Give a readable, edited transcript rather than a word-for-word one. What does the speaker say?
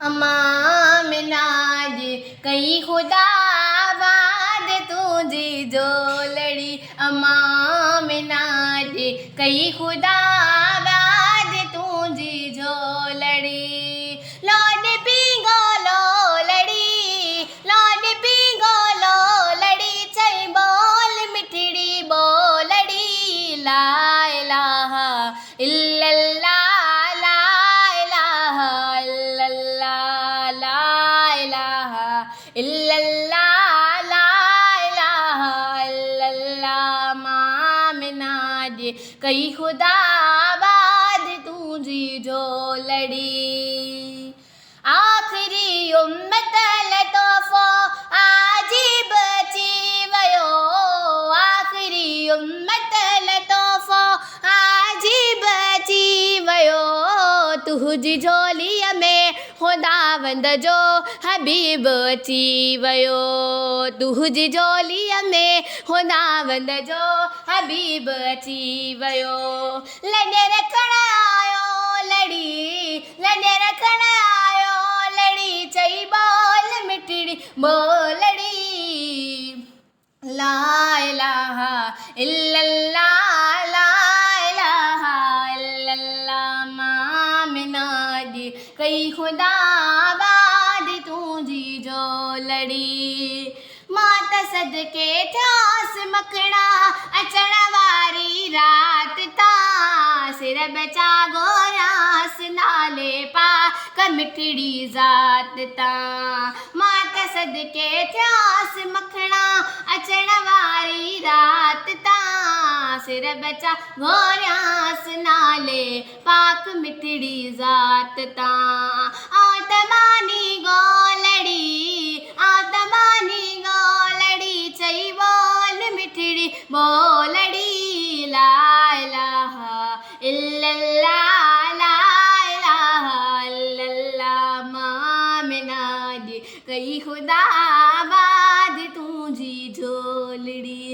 अम्मा में नाज कई खुदा बाद तुझी जो लड़ी। अम्मा में नाज कई खुदा बाद तुझी जो लड़ी। लौट पी गोलो लड़ी, लौट पी गोलो लड़ी, चई बोल मिठड़ी बोलड़ी। ला इलाहा इल्लल्लाह, ला इलाहा इल्लल्लाह, ला इलाहा इल्लल्लाह, ला इलाहा इल्लल्लाह। माँ में नाज कई खुदा बाद तुझी जो लड़ी। आखिरी उम्मत लतोफ़ो आजी बची वयो, आखिरी उम्मत लतोफ़ो आजी बची वयो। तुझी झोलीअ में खुदावंद जो हबीब अची वयो, तुझी झोलीअ में खुदावंद जो हबीब अची वयो। लॾे रखण आयो लड़ी, लॾे रखण आयो लड़ी, चई बोल मिठड़ी बोलड़ी। ला इलाहा इल्लल्लाह, ला इलाहा इल्लल्लाह। माँ में नाज कई खुदा बाद तुझी जो लड़ी। मात सदके थियास मखणा अचण वारी रात तां, सिर बचा गोरास नाले पाक मिठड़ी ज़ात तां। मात सदके थियास मखणा अचण वारी रात तां, सिर बचा गोरास नाले पाक मिठड़ी ज़ात तां। आतमानी गोलड़ी, आतमानी गोलड़ी, चई बोल मिठड़ी बोलड़ी। ला इलाहा इल्लल्लाह, ला इलाहा इल्लल्लाह। माँ में नाज कई खुदा बाद तुझी झोलड़ी।